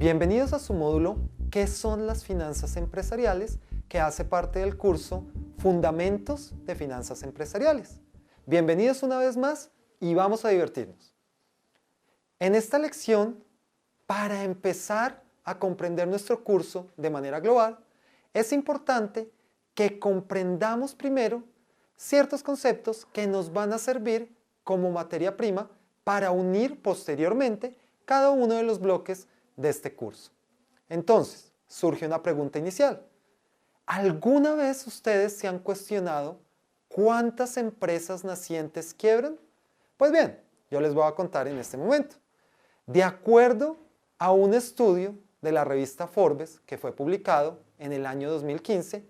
Bienvenidos a su módulo ¿Qué son las finanzas empresariales?, que hace parte del curso Fundamentos de Finanzas Empresariales. Bienvenidos una vez más y vamos a divertirnos. En esta lección, para empezar a comprender nuestro curso de manera global, es importante que comprendamos primero ciertos conceptos que nos van a servir como materia prima para unir posteriormente cada uno de los bloques de este curso. Entonces, surge una pregunta inicial. ¿Alguna vez ustedes se han cuestionado cuántas empresas nacientes quiebran? Pues bien, yo les voy a contar en este momento. De acuerdo a un estudio de la revista Forbes que fue publicado en el año 2015,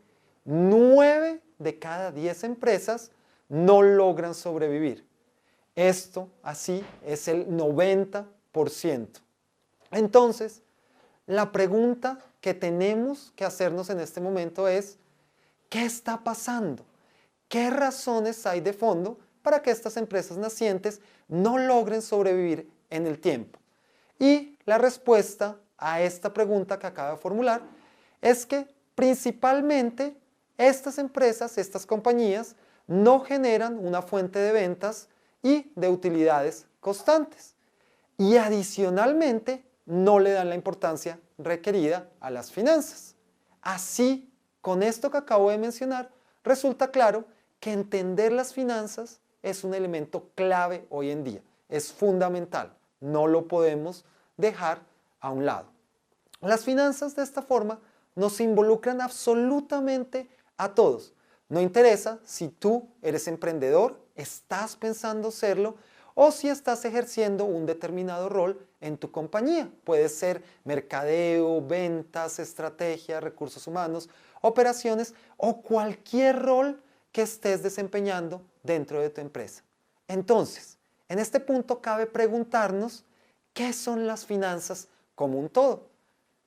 9 de cada 10 empresas no logran sobrevivir. Esto así es el 90%. Entonces, la pregunta que tenemos que hacernos en este momento es, ¿qué está pasando? ¿Qué razones hay de fondo para que estas empresas nacientes no logren sobrevivir en el tiempo? Y la respuesta a esta pregunta que acabo de formular es que principalmente estas empresas, estas compañías, no generan una fuente de ventas y de utilidades constantes. Y adicionalmente, no le dan la importancia requerida a las finanzas. Así, con esto que acabo de mencionar, resulta claro que entender las finanzas es un elemento clave hoy en día. Es fundamental, no lo podemos dejar a un lado. Las finanzas de esta forma nos involucran absolutamente a todos. No interesa si tú eres emprendedor, estás pensando serlo, o si estás ejerciendo un determinado rol en tu compañía. Puede ser mercadeo, ventas, estrategia, recursos humanos, operaciones o cualquier rol que estés desempeñando dentro de tu empresa. Entonces, en este punto cabe preguntarnos, ¿qué son las finanzas como un todo?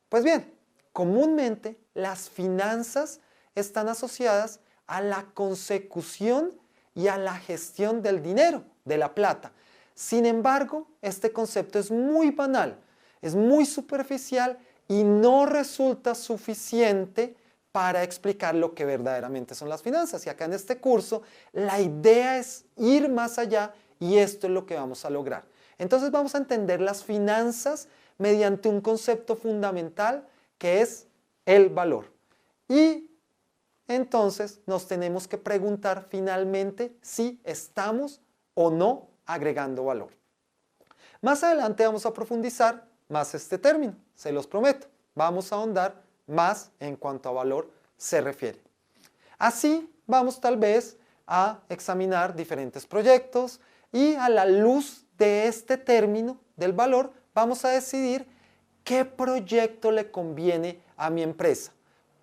Pues bien, comúnmente las finanzas están asociadas a la consecución y a la gestión del dinero, de la plata. Sin embargo, este concepto es muy banal, es muy superficial y no resulta suficiente para explicar lo que verdaderamente son las finanzas. Y acá en este curso, la idea es ir más allá y esto es lo que vamos a lograr. Entonces vamos a entender las finanzas mediante un concepto fundamental que es el valor. Y entonces nos tenemos que preguntar finalmente si estamos o no agregando valor. Más adelante vamos a profundizar más este término, se los prometo. Vamos a ahondar más en cuanto a valor se refiere. Así vamos tal vez a examinar diferentes proyectos y a la luz de este término del valor vamos a decidir qué proyecto le conviene a mi empresa.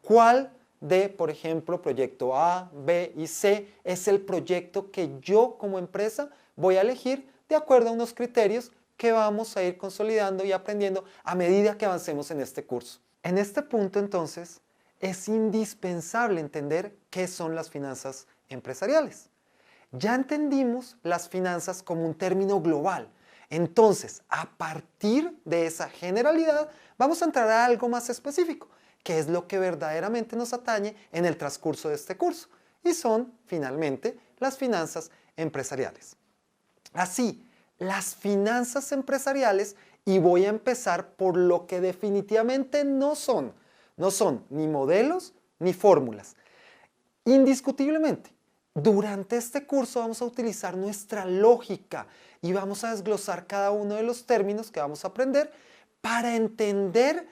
¿Cuál de, por ejemplo, proyecto A, B y C es el proyecto que yo como empresa voy a elegir de acuerdo a unos criterios que vamos a ir consolidando y aprendiendo a medida que avancemos en este curso? En este punto, entonces, es indispensable entender qué son las finanzas empresariales. Ya entendimos las finanzas como un término global. Entonces, a partir de esa generalidad, vamos a entrar a algo más específico, que es lo que verdaderamente nos atañe en el transcurso de este curso, y son, finalmente, las finanzas empresariales. Así, las finanzas empresariales, y voy a empezar por lo que definitivamente no son ni modelos ni fórmulas. Indiscutiblemente, durante este curso vamos a utilizar nuestra lógica y vamos a desglosar cada uno de los términos que vamos a aprender para entender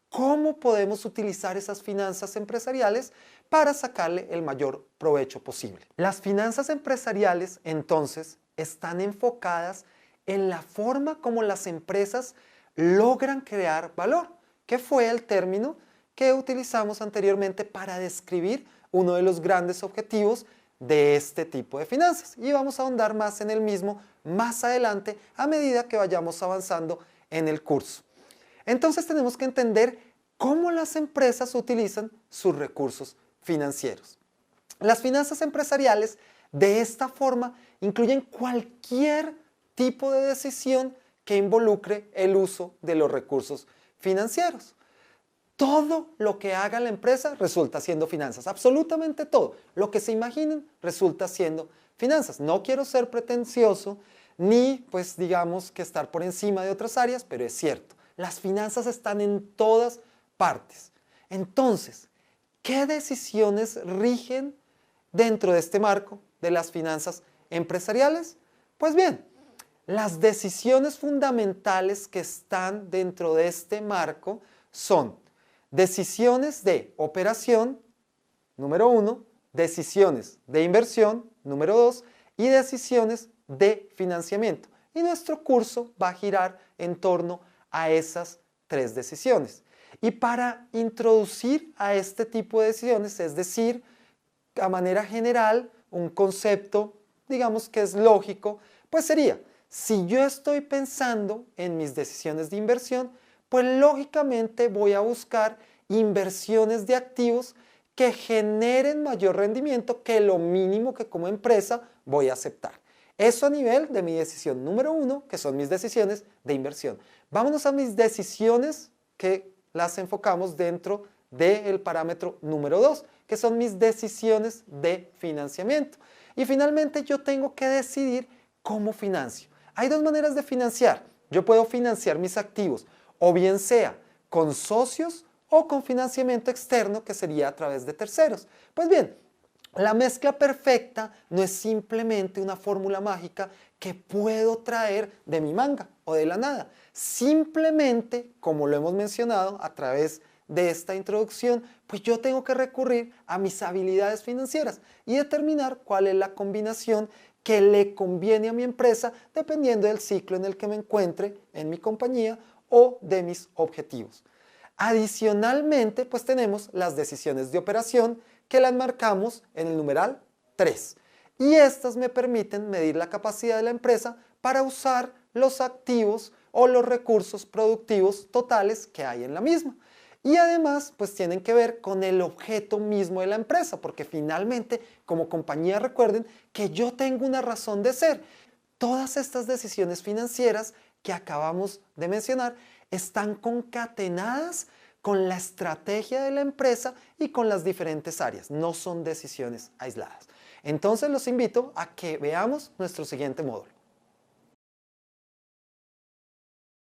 cómo podemos utilizar esas finanzas empresariales para sacarle el mayor provecho posible. Las finanzas empresariales, entonces, están enfocadas en la forma como las empresas logran crear valor, que fue el término que utilizamos anteriormente para describir uno de los grandes objetivos de este tipo de finanzas. Y vamos a ahondar más en el mismo más adelante a medida que vayamos avanzando en el curso. Entonces tenemos que entender cómo las empresas utilizan sus recursos financieros. Las finanzas empresariales de esta forma incluyen cualquier tipo de decisión que involucre el uso de los recursos financieros. Todo lo que haga la empresa resulta siendo finanzas, absolutamente todo. Lo que se imaginen resulta siendo finanzas. No quiero ser pretencioso ni pues digamos que estar por encima de otras áreas, pero es cierto, las finanzas están en todas partes. Entonces, ¿qué decisiones rigen dentro de este marco de las finanzas empresariales? Pues bien, las decisiones fundamentales que están dentro de este marco son decisiones de operación, número 1, decisiones de inversión, número 2, y decisiones de financiamiento. Y nuestro curso va a girar en torno a esas 3 decisiones. Y para introducir a este tipo de decisiones, es decir, a manera general, un concepto, digamos que es lógico, pues sería, si yo estoy pensando en mis decisiones de inversión, pues lógicamente voy a buscar inversiones de activos que generen mayor rendimiento que lo mínimo que como empresa voy a aceptar. Eso a nivel de mi decisión número 1, que son mis decisiones de inversión. Vámonos a mis decisiones que las enfocamos dentro del parámetro número 2, que son mis decisiones de financiamiento. Y finalmente yo tengo que decidir cómo financio. Hay 2 maneras de financiar. Yo puedo financiar mis activos, o bien sea con socios o con financiamiento externo, que sería a través de terceros. Pues bien, la mezcla perfecta no es simplemente una fórmula mágica que puedo traer de mi manga o de la nada. Simplemente, como lo hemos mencionado a través de esta introducción, pues yo tengo que recurrir a mis habilidades financieras y determinar cuál es la combinación que le conviene a mi empresa dependiendo del ciclo en el que me encuentre en mi compañía o de mis objetivos. Adicionalmente, pues tenemos las decisiones de operación que las marcamos en el numeral 3. Y estas me permiten medir la capacidad de la empresa para usar los activos o los recursos productivos totales que hay en la misma. Y además, pues tienen que ver con el objeto mismo de la empresa, porque finalmente, como compañía, recuerden que yo tengo una razón de ser. Todas estas decisiones financieras que acabamos de mencionar están concatenadas con la estrategia de la empresa y con las diferentes áreas, no son decisiones aisladas. Entonces los invito a que veamos nuestro siguiente módulo.